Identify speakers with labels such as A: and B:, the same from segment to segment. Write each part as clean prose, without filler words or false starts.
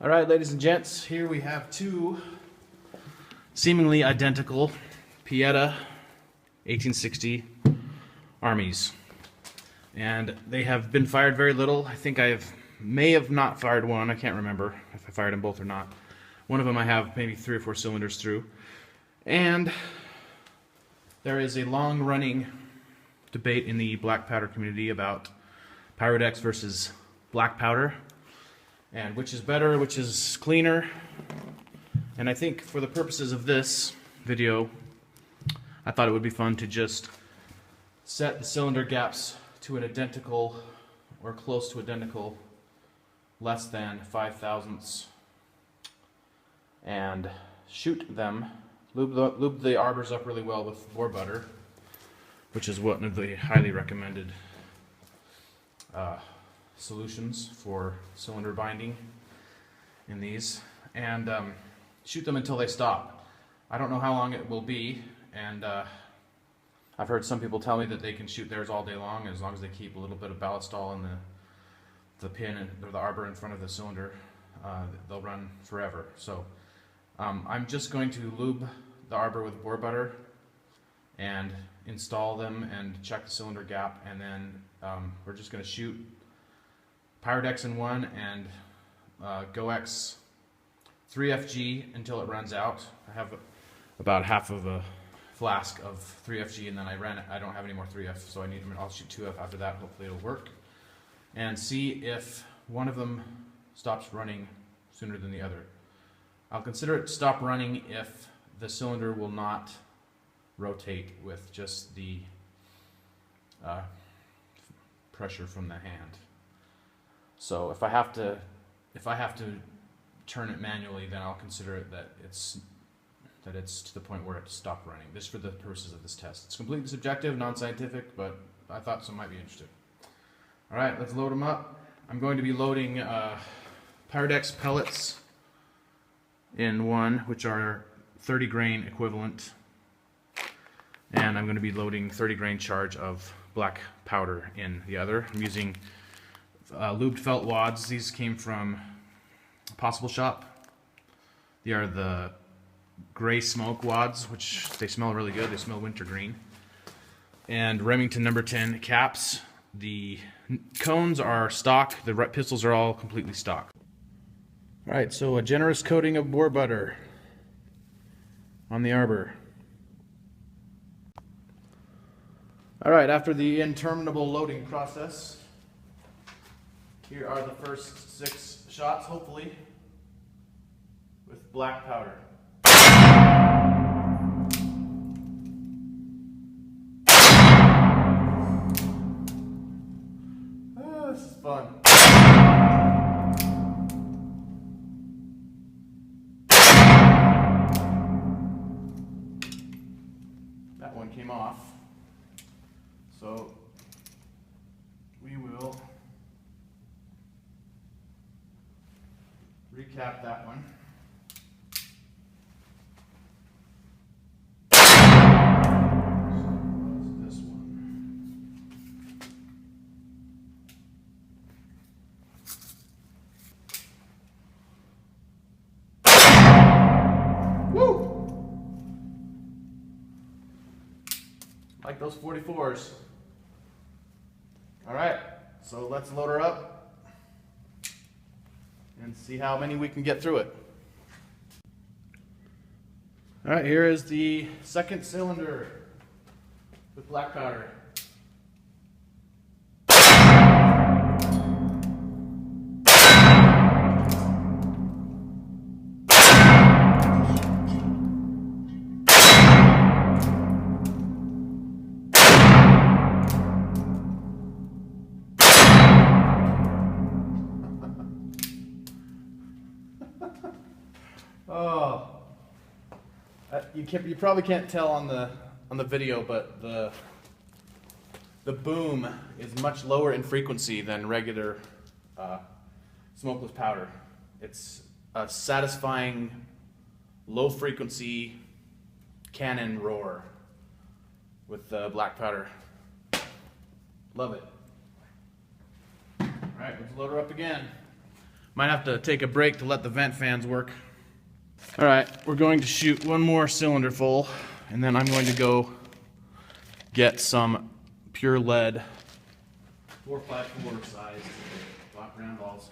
A: All right, ladies and gents, here we have two seemingly identical Pietta 1860 armies. And they have been fired very little. I think may have not fired one. I can't remember if I fired them both or not. One of them I have maybe 3 or 4 cylinders through. And there is a long-running debate in the Blackpowder community about Pyrodex versus Blackpowder, and which is better, which is cleaner. And I think for the purposes of this video, I thought it would be fun to just set the cylinder gaps to an identical, or close to identical, less than 5/1000ths, and shoot them, lube the arbors up really well with boar butter, which is one of the highly recommended solutions for cylinder binding in these, and shoot them until they stop. I don't know how long it will be, and I've heard some people tell me that they can shoot theirs all day long as they keep a little bit of ballastol in the pin or the arbor in front of the cylinder. They'll run forever. So I'm just going to lube the arbor with boar butter and install them and check the cylinder gap, and then we're just going to shoot Pyrodex in one and GoX 3FG until it runs out. I have about half of a flask of 3FG, and then I don't have any more 3F, so I'll shoot 2F after that. Hopefully it'll work, and see if one of them stops running sooner than the other. I'll consider it stop running if the cylinder will not rotate with just the pressure from the hand. So if I have to turn it manually, then I'll consider it that it's to the point where it's stopped running. This for the purposes of this test. It's completely subjective, non-scientific, but I thought some might be interested. All right, let's load them up. I'm going to be loading Pyrodex pellets in one, which are 30 grain equivalent, and I'm going to be loading 30 grain charge of black powder in the other. I'm using lubed felt wads. These came from Possible Shop. They are the gray smoke wads, which they smell really good. They smell wintergreen. And Remington number 10 caps. The cones are stock. The pistols are all completely stock. All right, so a generous coating of boar butter on the arbor. All right, after the interminable loading process, here are the first 6 shots, hopefully, with black powder. Oh, this is fun. That one came off, so we will recap that one. So this one. Woo! Like those 44s. All right, so let's load her up and see how many we can get through it. All right, here is the second cylinder with black powder. Oh, you probably can't tell on the video, but the boom is much lower in frequency than regular smokeless powder. It's a satisfying low frequency cannon roar with black powder. Love it. All right, let's load her up again. Might have to take a break to let the vent fans work. All right, we're going to shoot one more cylinder full, and then I'm going to go get some pure lead 454 size Glock round balls.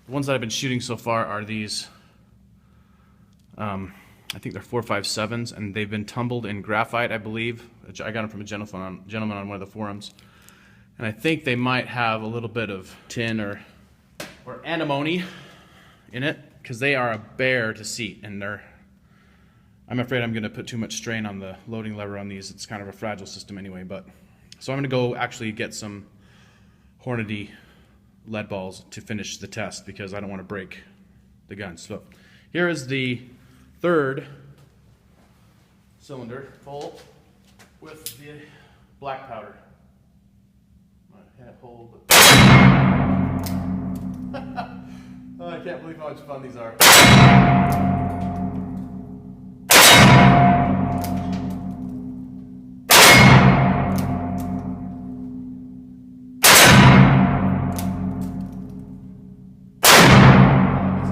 A: The ones that I've been shooting so far are these. I think they're 457s, and they've been tumbled in graphite, I believe. I got them from a gentleman on one of the forums, and I think they might have a little bit of tin or antimony in it, because they are a bear to seat, and I'm afraid I'm going to put too much strain on the loading lever on these. It's kind of a fragile system anyway, so I'm going to go actually get some Hornady lead balls to finish the test, because I don't want to break the gun. So here is the third cylinder full with the black powder. I can't hold it. Oh, I can't believe how much fun these are. That's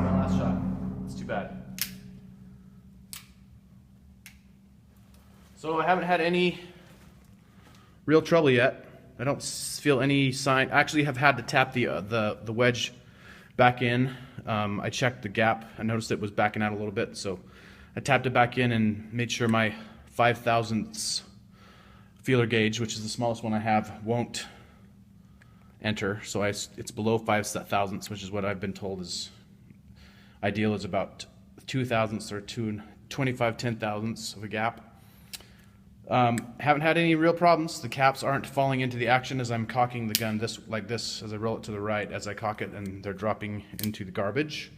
A: my last shot. It's too bad. So I haven't had any real trouble yet. I don't feel any sign. I actually have had to tap the wedge back in. I checked the gap. I noticed it was backing out a little bit, so I tapped it back in and made sure my 5/1000ths feeler gauge, which is the smallest one I have, won't enter. So it's below 5/1000ths, which is what I've been told is ideal, is about 2/1000ths or 25/10,000ths of a gap. Haven't had any real problems. The caps aren't falling into the action as I'm cocking the gun like this as I roll it to the right as I cock it, and they're dropping into the garbage.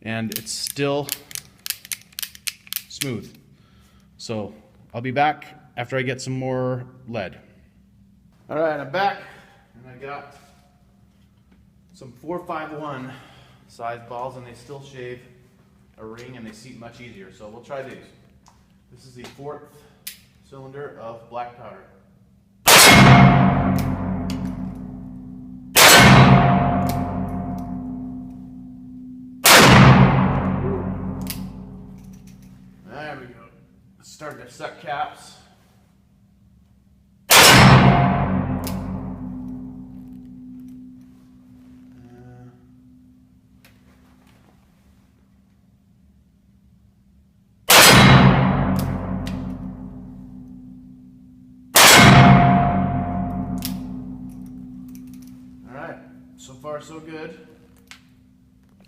A: And it's still smooth. So I'll be back after I get some more lead. All right, I'm back, and I got some 451 size balls, and they still shave a ring, and they seat much easier. So we'll try these. This is the 4th cylinder of black powder. There we go. Starting to suck caps. So far, so good.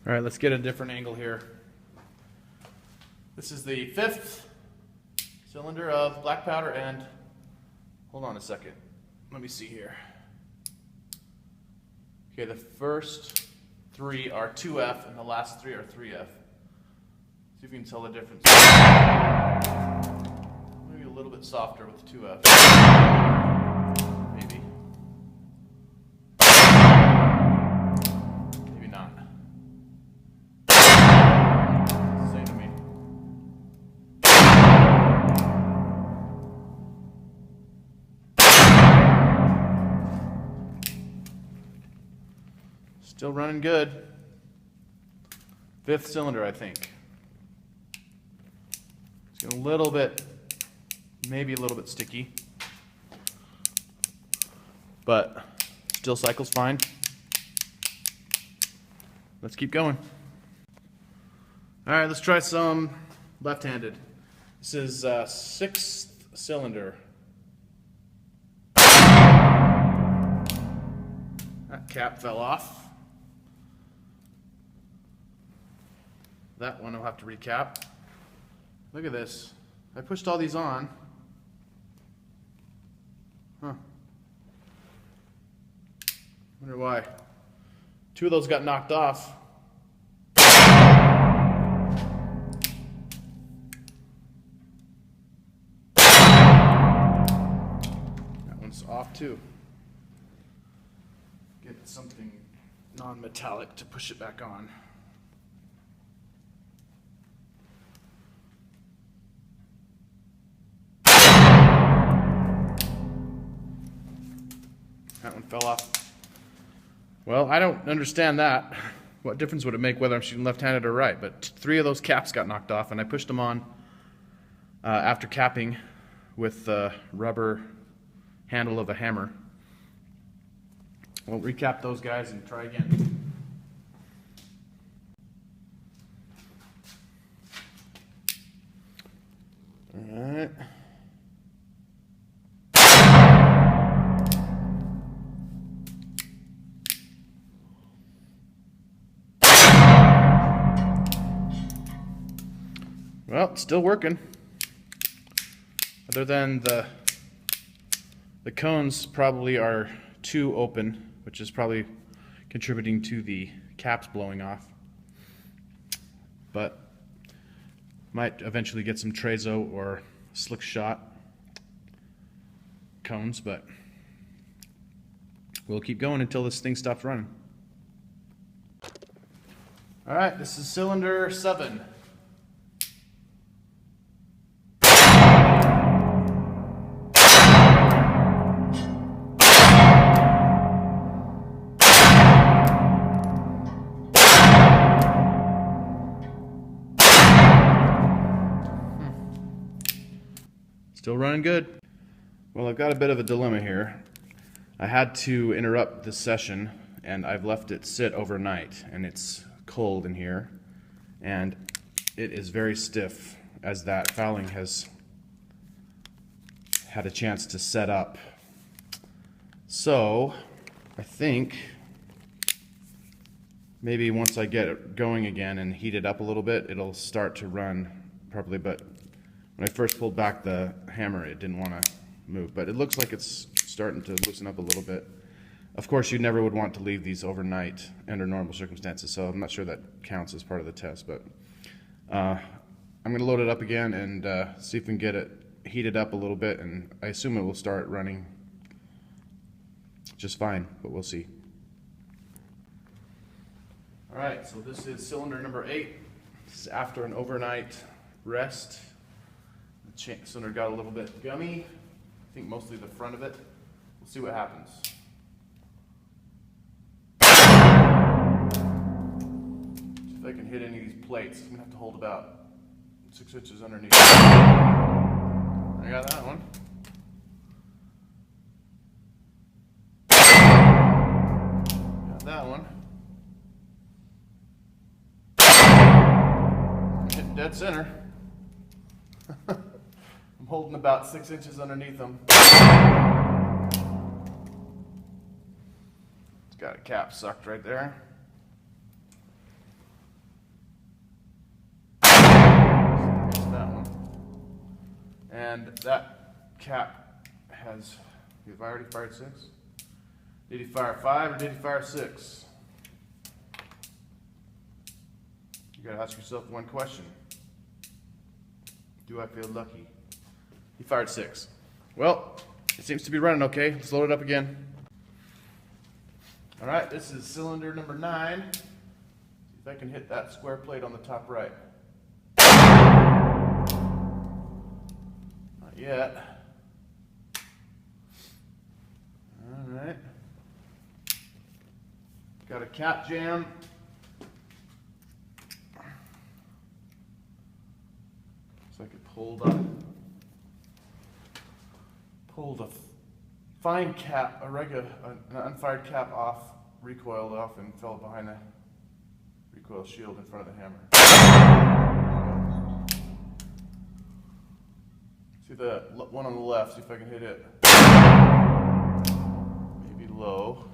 A: All right, let's get a different angle here. This is the 5th cylinder of black powder, and hold on a second. Let me see here. Okay, the first 3 are 2F, and the last 3 are 3F. See if you can tell the difference. Maybe a little bit softer with 2F. Maybe. Still running good. 5th cylinder, I think. It's getting a little bit, maybe a little bit sticky, but still cycles fine. Let's keep going. All right, let's try some left-handed. This is 6th cylinder. That cap fell off. That one I'll have to recap. Look at this. I pushed all these on. Huh. Wonder why. 2 of those got knocked off. That one's off too. Get something non-metallic to push it back on. That one fell off. Well, I don't understand that. what difference would it make whether I'm shooting left-handed or right? But 3 of those caps got knocked off, and I pushed them on after capping with the rubber handle of a hammer. We'll recap those guys and try again. All right. Well, it's still working. Other than the cones probably are too open, which is probably contributing to the caps blowing off. But might eventually get some Trezo or slick shot cones, but we'll keep going until this thing stops running. All right, this is cylinder 7. Still running good. Well, I've got a bit of a dilemma here. I had to interrupt this session, and I've left it sit overnight, and it's cold in here, and it is very stiff as that fouling has had a chance to set up. So I think maybe once I get it going again and heat it up a little bit, it'll start to run properly. But when I first pulled back the hammer, it didn't want to move, but it looks like it's starting to loosen up a little bit. Of course, you never would want to leave these overnight under normal circumstances, so I'm not sure that counts as part of the test, but I'm going to load it up again and see if we can get it heated up a little bit, and I assume it will start running just fine, but we'll see. All right, so this is cylinder number 8. This is after an overnight rest. The cylinder got a little bit gummy. I think mostly the front of it. We'll see what happens. See if I can hit any of these plates. I'm going to have to hold about 6 inches underneath. I got that one. Got that one. I'm hitting dead center. I'm holding about 6 inches underneath them. It's got a cap sucked right there. There's that one. And that cap has, have I already fired 6? Did he fire 5 or did he fire 6? You gotta ask yourself one question. Do I feel lucky? He fired 6. Well, it seems to be running okay. Let's load it up again. All right, this is cylinder number 9. See if I can hit that square plate on the top right. Not yet. All right. Got a cap jam. Looks like it pulled a fine cap, an unfired cap off, recoiled off, and fell behind the recoil shield in front of the hammer. See the one on the left, see if I can hit it. Maybe low.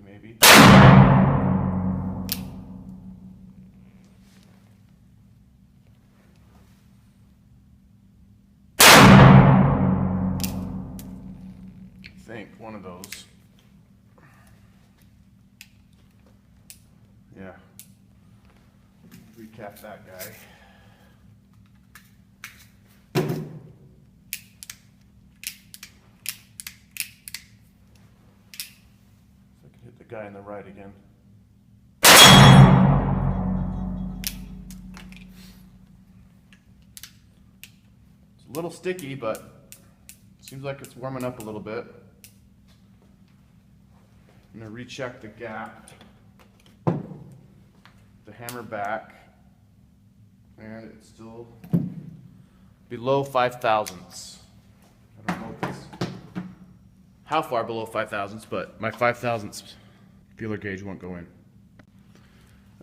A: Maybe. I think one of those. Yeah. Recap that guy. Hit the guy on the right again. It's a little sticky, but seems like it's warming up a little bit. I'm going to recheck the gap. hammer back, and it's still below 5 thousandths. I don't know if it's how far below 5 thousandths, but my 5 thousandths feeler gauge won't go in.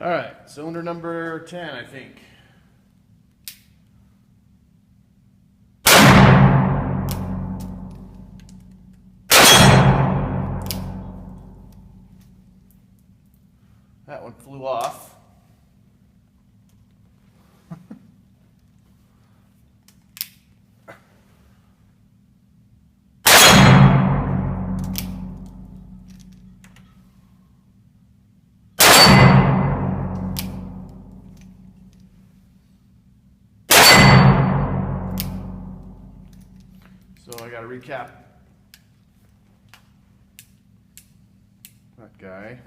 A: All right, cylinder number 10, I think. That one flew off. So I got to recap that guy.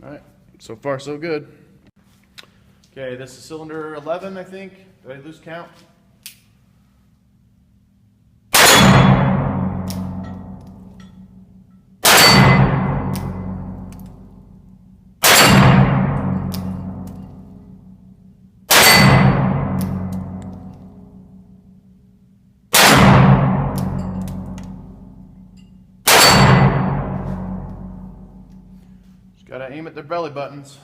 A: Alright, so far so good. Okay, this is cylinder 11, I think. Did I lose count? Gotta aim at their belly buttons.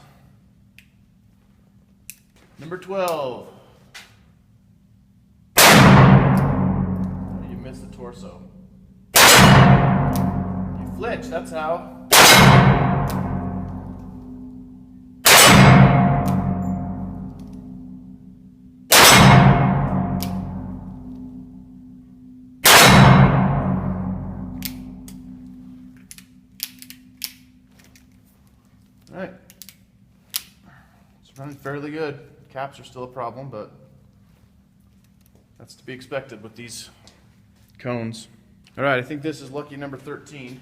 A: Number 12. You missed the torso. You flinch, that's how. Alright, it's running fairly good. Caps are still a problem, but that's to be expected with these cones. Alright, I think this is lucky number 13.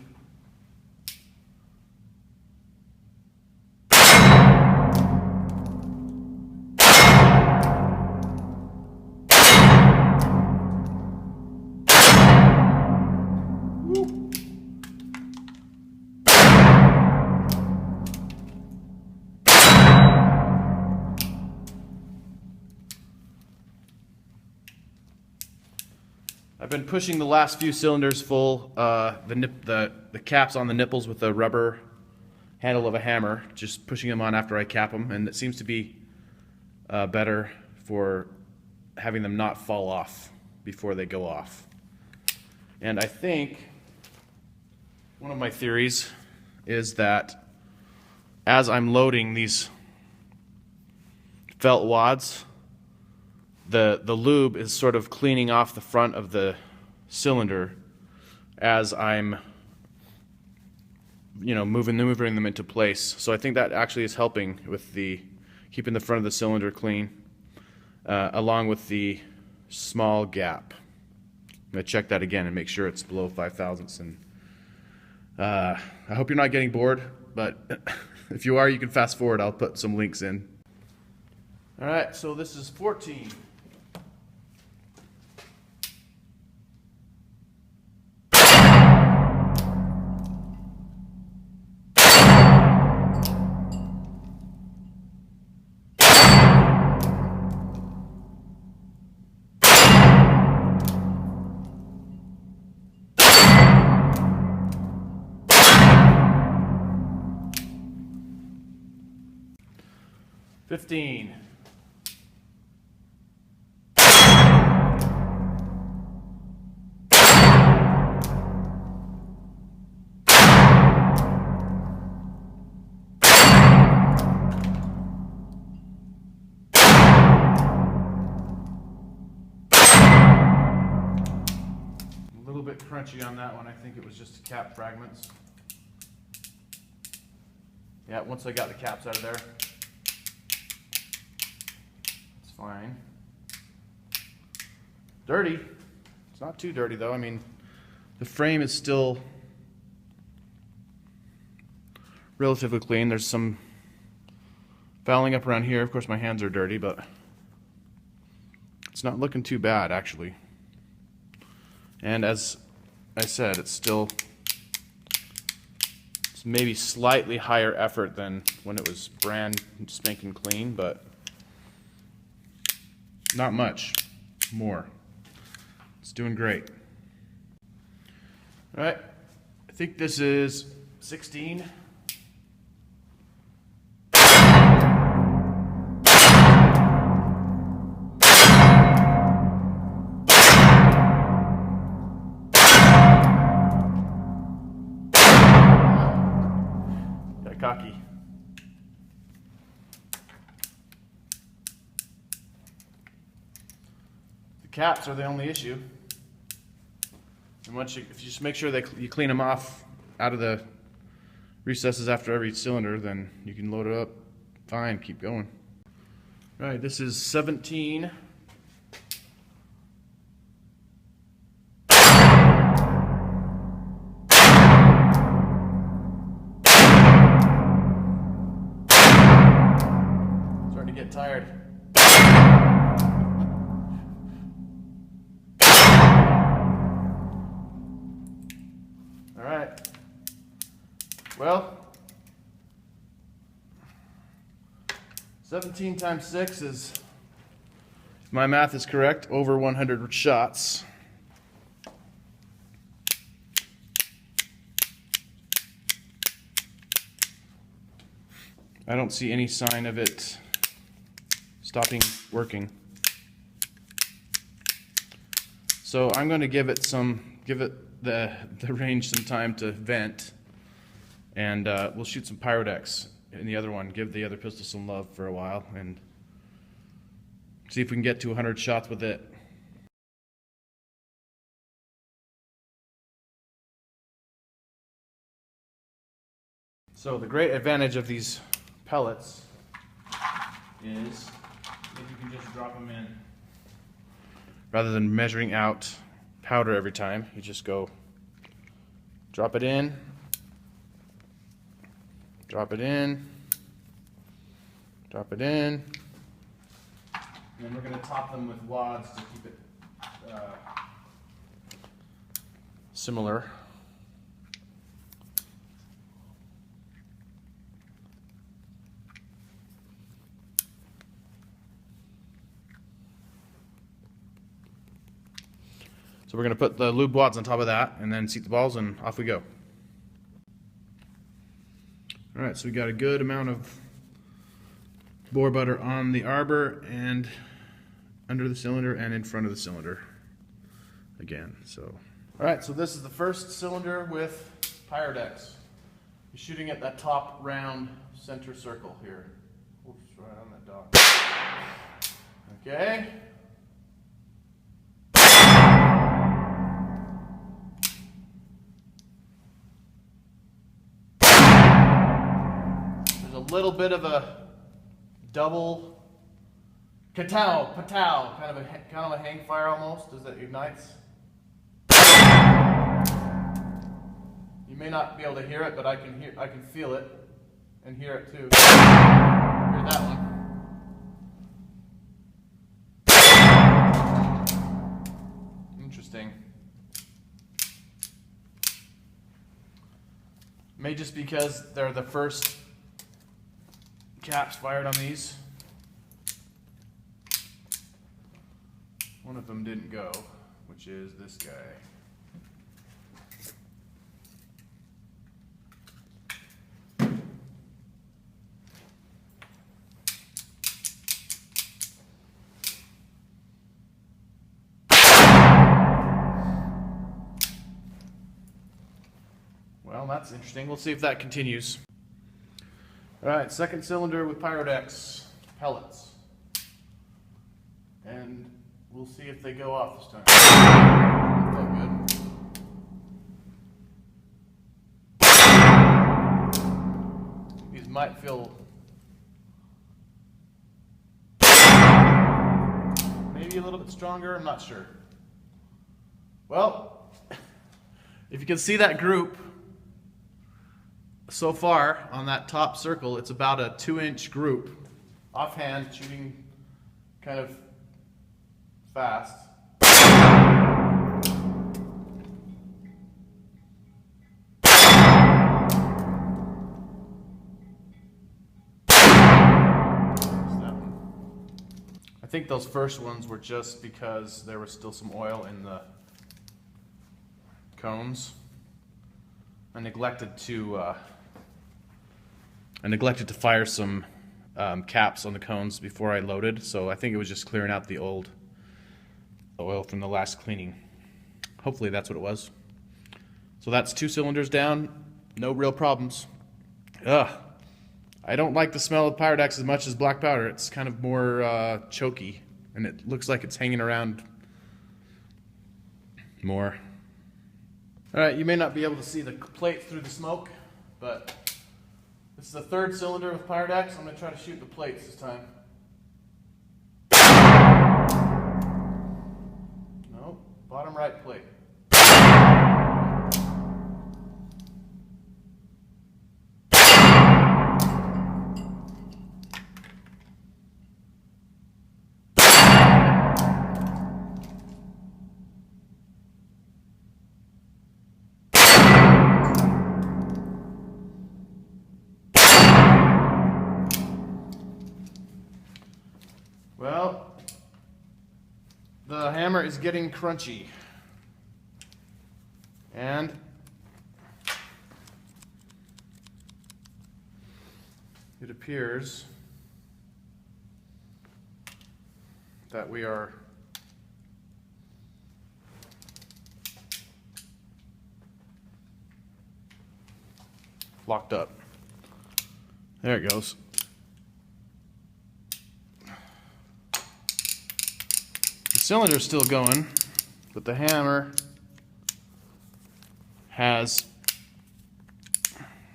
A: I've been pushing the last few cylinders full, the caps on the nipples with the rubber handle of a hammer, just pushing them on after I cap them, and it seems to be better for having them not fall off before they go off. And I think one of my theories is that as I'm loading these felt wads, the lube is sort of cleaning off the front of the cylinder as I'm, moving them into place. So I think that actually is helping with keeping the front of the cylinder clean, along with the small gap. I'm going to check that again and make sure it's below 5 thousandths. And I hope you're not getting bored, but if you are, you can fast forward. I'll put some links in. All right, so this is 14. $15. A little bit crunchy on that one. I think it was just cap fragments. Yeah, once I got the caps out of there, it's fine. Dirty. It's not too dirty though. I mean, the frame is still relatively clean. There's some fouling up around here. Of course my hands are dirty, but it's not looking too bad actually. And as I said, it's maybe slightly higher effort than when it was brand spanking clean, but not much more. It's doing great. All right, I think this is 16. Got cocky. The caps are the only issue. And if you just make sure that you clean them off out of the recesses after every cylinder, then you can load it up fine, keep going. All right, this is 17. Starting to get tired. All right. Well, 17 times 6 is, if my math is correct, over 100 shots. I don't see any sign of it stopping working. So I'm going to give it the range some time to vent, and we'll shoot some Pyrodex in the other one, give the other pistol some love for a while, and see if we can get to 100 shots with it. So the great advantage of these pellets is if you can just drop them in. Rather than measuring out powder every time, you just go drop it in, drop it in, drop it in, and then we're going to top them with wads to keep it similar. So we're going to put the lube wads on top of that and then seat the balls, and off we go. Alright, so we got a good amount of bore butter on the arbor and under the cylinder and in front of the cylinder again. So, alright, so this is the first cylinder with Pyrodex. You're shooting at that top round center circle here. Oops, right on that dot. Okay. A little bit of a double patow, kind of a hang fire almost as it ignites. You may not be able to hear it, but I can feel it and hear it too. Hear that one. Interesting. May just because they're the first caps fired on these. One of them didn't go, which is this guy. Well, that's interesting. We'll see if that continues. Alright, second cylinder with Pyrodex pellets. And we'll see if they go off this time. Felt good. These might feel maybe a little bit stronger, I'm not sure. Well, if you can see that group so far on that top circle, it's about a 2-inch group
B: offhand, shooting kind of fast. I think those first ones were just because there was still some oil in the cones. I neglected to fire some caps on the cones before I loaded, so I think it was just clearing out the old oil from the last cleaning. Hopefully that's what it was. So that's 2 cylinders down, no real problems. I don't like the smell of Pyrodex as much as Blackpowder. It's kind of more choky, and it looks like it's hanging around more. Alright, you may not be able to see the plate through the smoke, but this is the 3rd cylinder with Pyrodex. I'm going to try to shoot the plates this time. Nope, bottom right plate. Well, the hammer is getting crunchy, and it appears that we are locked up. There it goes. The cylinder's still going, but the hammer has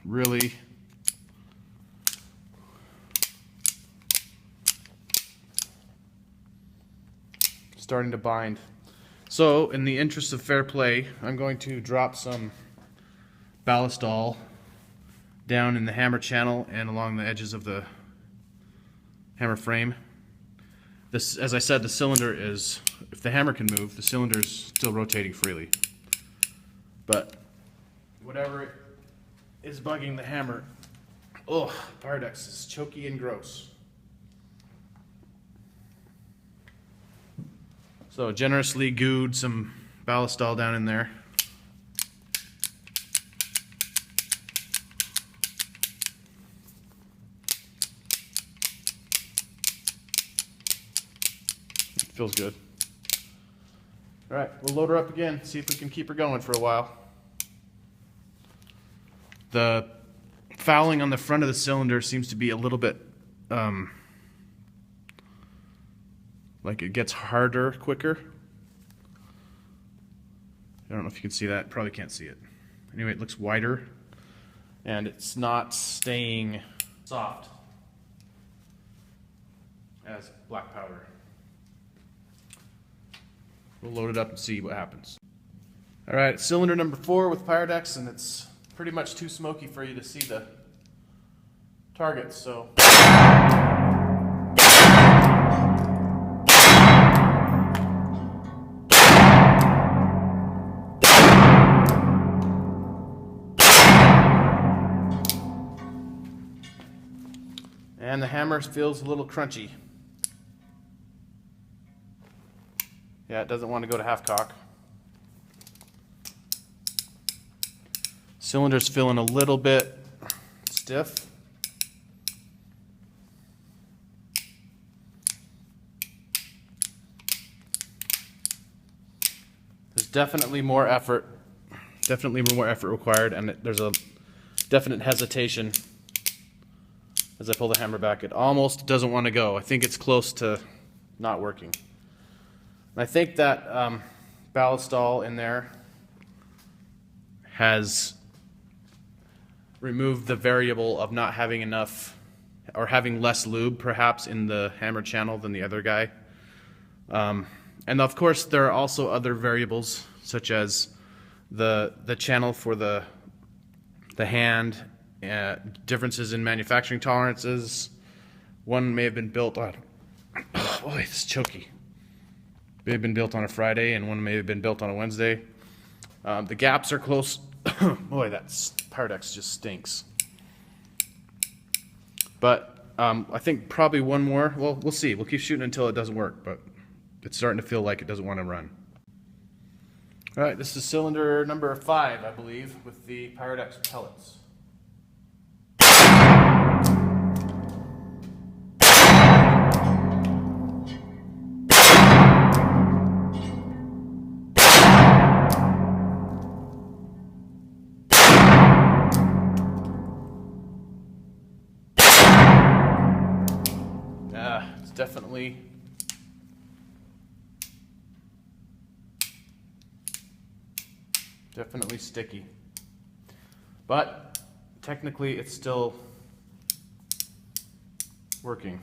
B: really starting to bind. So, in the interest of fair play, I'm going to drop some ballistol down in the hammer channel and along the edges of the hammer frame. This, as I said, the cylinder is, if the hammer can move, the cylinder is still rotating freely. But whatever is bugging the hammer, Pyrodex is choky and gross. So generously gooed some ballistol down in there. Feels good. All right, we'll load her up again, see if we can keep her going for a while. The fouling on the front of the cylinder seems to be a little bit, like it gets harder quicker. I don't know if you can see that, probably can't see it. Anyway, it looks wider, and it's not staying soft as Blackpowder. We'll load it up and see what happens. Alright, cylinder number 4 with Pyrodex, and it's pretty much too smoky for you to see the targets, so. And the hammer feels a little crunchy. Yeah, it doesn't want to go to half cock. Cylinder's feeling a little bit stiff. There's definitely more effort required, and there's a definite hesitation as I pull the hammer back. It almost doesn't want to go. I think it's close to not working. I think that ballistol in there has removed the variable of not having enough, or having less lube perhaps in the hammer channel than the other guy. And of course there are also other variables such as the channel for the differences in manufacturing tolerances, One may have been built on, boy, it's choky. May have been built on a Friday, and one may have been built on a Wednesday. The gaps are close. Boy, that Pyrodex just stinks. But I think probably one more. Well, we'll see. We'll keep shooting until it doesn't work, but it's starting to feel like it doesn't want to run. All right, this is cylinder number 5, I believe, with the Pyrodex pellets. It's definitely sticky, but technically it's still working.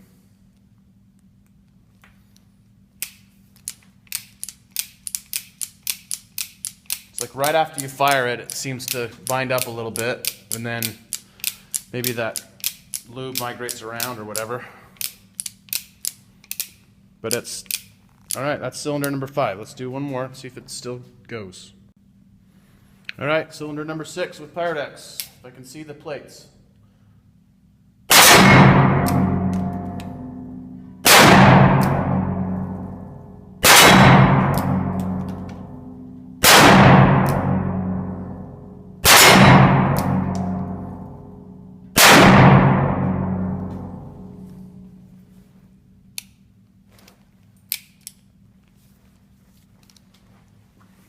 B: It's like right after you fire it, it seems to bind up a little bit, and then maybe that lube migrates around or whatever. But it's, all right, that's cylinder number 5. Let's do one more, see if it still goes. All right, cylinder number 6 with Pyrodex. If I can see the plates.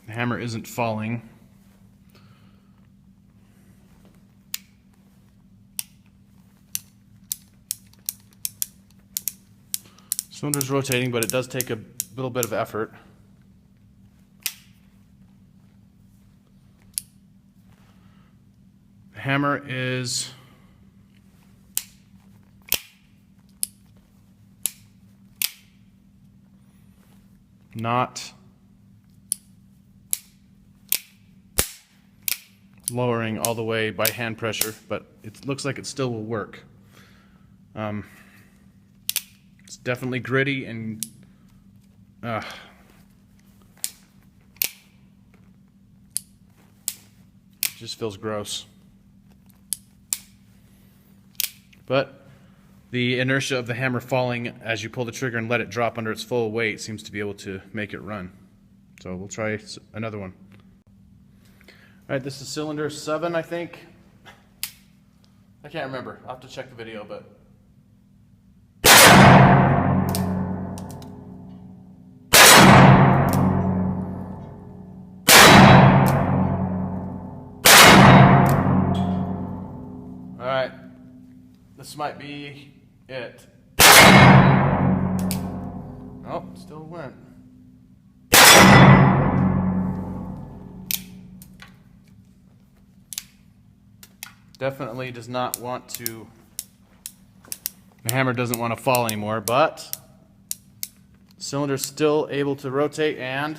B: The hammer isn't falling. Cylinder's rotating, but it does take a little bit of effort. The hammer is not lowering all the way by hand pressure, but it looks like it still will work. It's definitely gritty and it just feels gross. But the inertia of the hammer falling as you pull the trigger and let it drop under its full weight seems to be able to make it run. So we'll try another one. All right, this is cylinder 7, I think. I can't remember. I'll have to check the video, but. All right, this might be it. Oh, still went. Definitely does not want to, the hammer doesn't want to fall anymore, but the cylinder's still able to rotate, and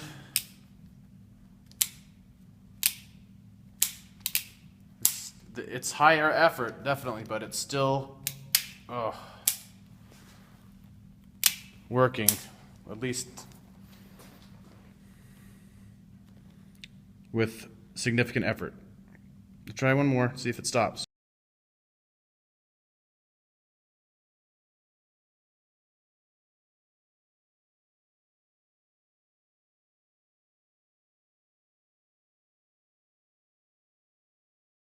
B: it's higher effort, definitely, but it's still working, at least with significant effort. Try one more, see if it stops.